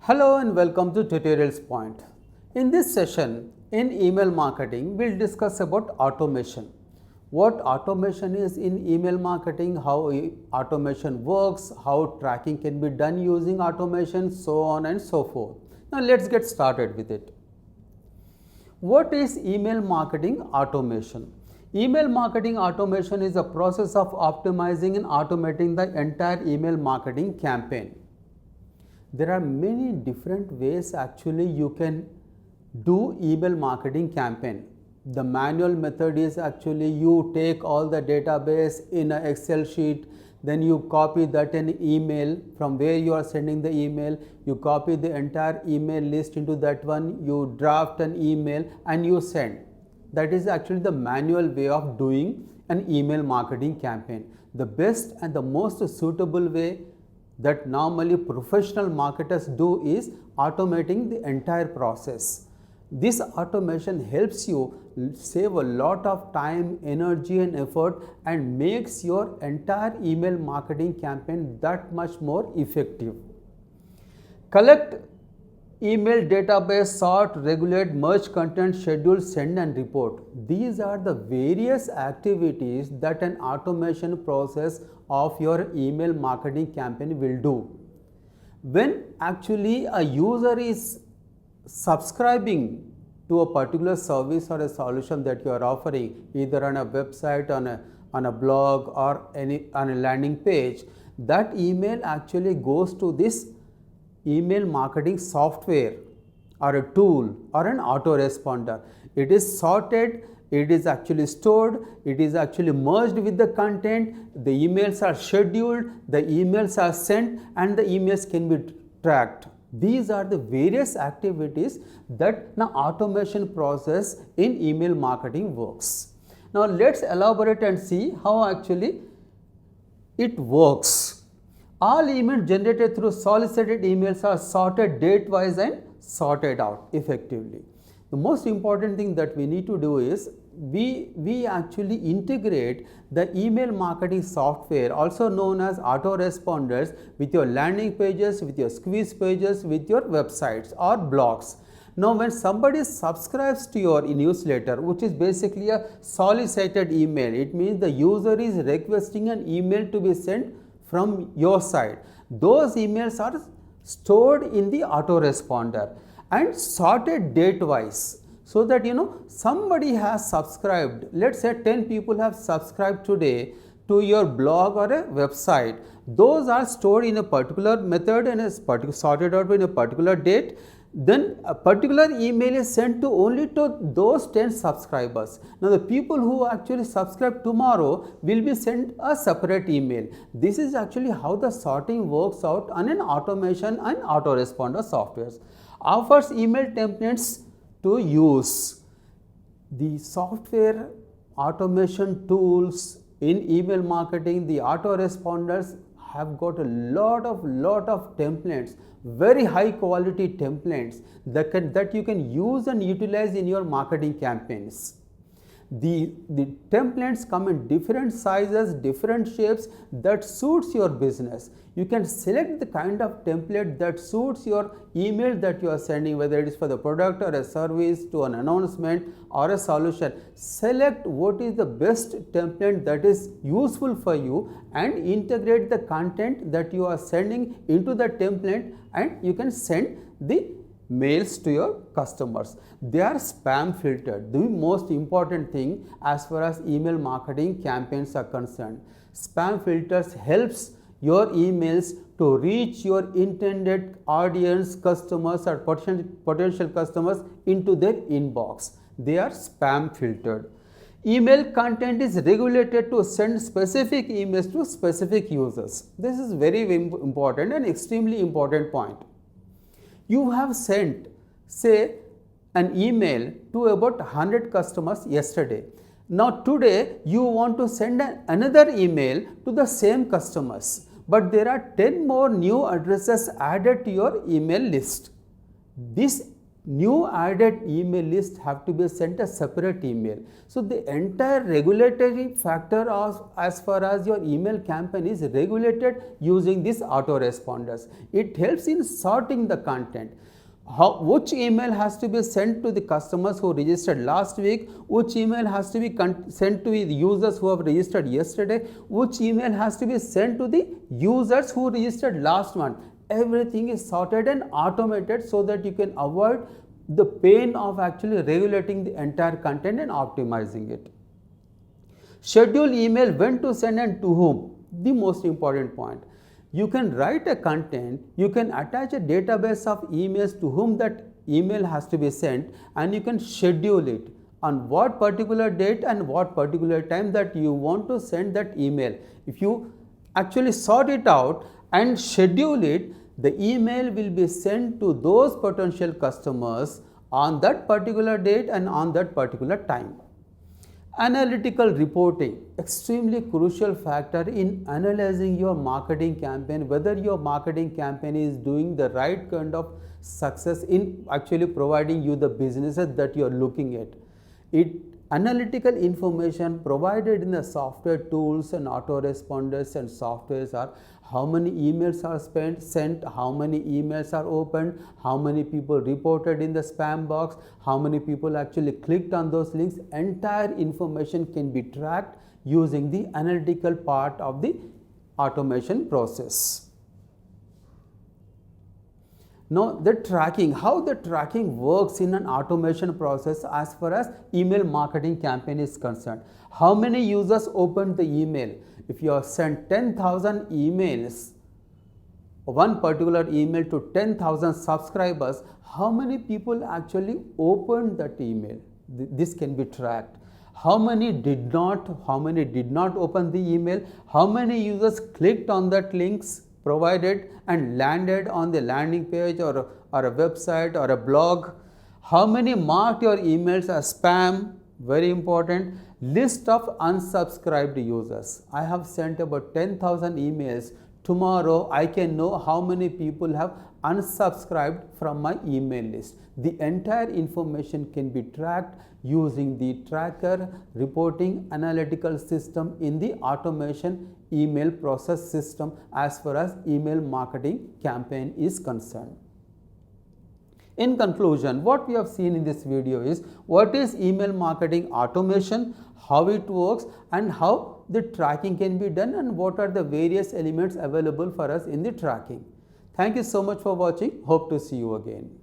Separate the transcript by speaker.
Speaker 1: Hello and welcome to Tutorials Point. In this session, in email marketing, we'll discuss about automation. What automation is in email marketing, how automation works, how tracking can be done using automation, so on and so forth. Now let's get started with it. What is email marketing automation? Email marketing automation is a process of optimizing and automating the entire email marketing campaign. There are many different ways actually you can do email marketing campaign. The manual method is actually you take all the database in an Excel sheet, then you copy that in email from where you are sending the email, you copy the entire email list into that one, you draft an email and you send. That is actually the manual way of doing an email marketing campaign. The best and the most suitable way that normally professional marketers do is automating the entire process. This automation helps you save a lot of time, energy and effort and makes your entire email marketing campaign that much more effective. Collect email database, sort, regulate, merge content, schedule, send and report. These are the various activities that an automation process of your email marketing campaign will do. When actually a user is subscribing to a particular service or a solution that you are offering, either on a website, on a blog or on a landing page, that email actually goes to this email marketing software or a tool or an autoresponder. It is sorted, it is actually stored, it is actually merged with the content, the emails are scheduled, the emails are sent and the emails can be tracked. These are the various activities that an automation process in email marketing works. Now let's elaborate and see how actually it works. All emails generated through solicited emails are sorted date-wise and sorted out effectively. The most important thing that we need to do is we actually integrate the email marketing software, also known as autoresponders, with your landing pages, with your squeeze pages, with your websites or blogs. Now when somebody subscribes to your newsletter, which is basically a solicited email, it means the user is requesting an email to be sent from your side. Those emails are stored in the autoresponder and sorted date wise, so that somebody has subscribed, let's say 10 people have subscribed today to your blog or a website. Those are stored in a particular method and is sorted out in a particular date. Then a particular email is sent to only to those 10 subscribers. Now the people who actually subscribe tomorrow will be sent a separate email. This is actually how the sorting works out on an automation and autoresponder softwares. Offers email templates to use. The software automation tools in email marketing, the autoresponders have got a lot of templates, very high quality templates that you can use and utilize in your marketing campaigns. The templates come in different sizes, different shapes that suits your business. You can select the kind of template that suits your email that you are sending, whether it is for the product or a service, to an announcement or a solution. Select what is the best template that is useful for you and integrate the content that you are sending into the template, and you can send the mails to your customers. They are spam filtered. The most important thing as far as email marketing campaigns are concerned. Spam filters helps your emails to reach your intended audience, customers or potential customers into their inbox. They are spam filtered. Email content is regulated to send specific emails to specific users. This is very important and extremely important point. You have sent, say, an email to about 100 customers yesterday. Now today you want to send another email to the same customers, but there are 10 more new addresses added to your email list. This new added email list have to be sent a separate email. So the entire regulatory factor as far as your email campaign is regulated using these autoresponders. It helps in sorting the content. Which email has to be sent to the customers who registered last week, which email has to be sent to the users who have registered yesterday, which email has to be sent to the users who registered last month. Everything is sorted and automated so that you can avoid the pain of actually regulating the entire content and optimizing it. Schedule email, when to send and to whom, the most important point. You can write a content, you can attach a database of emails to whom that email has to be sent, and you can schedule it on what particular date and what particular time that you want to send that email. If you actually sort it out and schedule it, the email will be sent to those potential customers on that particular date and on that particular time. Analytical reporting, extremely crucial factor in analyzing your marketing campaign, whether your marketing campaign is doing the right kind of success in actually providing you the businesses that you are looking at. Analytical information provided in the software tools and autoresponders and softwares are how many emails are sent, how many emails are opened, how many people reported in the spam box, how many people actually clicked on those links. Entire information can be tracked using the analytical part of the automation process. Now, the tracking, how the tracking works in an automation process as far as email marketing campaign is concerned. How many users opened the email? If you have sent 10,000 emails, one particular email to 10,000 subscribers, how many people actually opened that email? This can be tracked. How many did not open the email? How many users clicked on that links provided and landed on the landing page or a website or a blog? How many marked your emails as spam? Very important. List of unsubscribed users. I have sent about 10,000 emails. Tomorrow I can know how many people have unsubscribed from my email list. The entire information can be tracked using the tracker reporting analytical system in the automation email process system as far as email marketing campaign is concerned. In conclusion, what we have seen in this video is what is email marketing automation, how it works, and how the tracking can be done, and what are the various elements available for us in the tracking. Thank you so much for watching. Hope to see you again.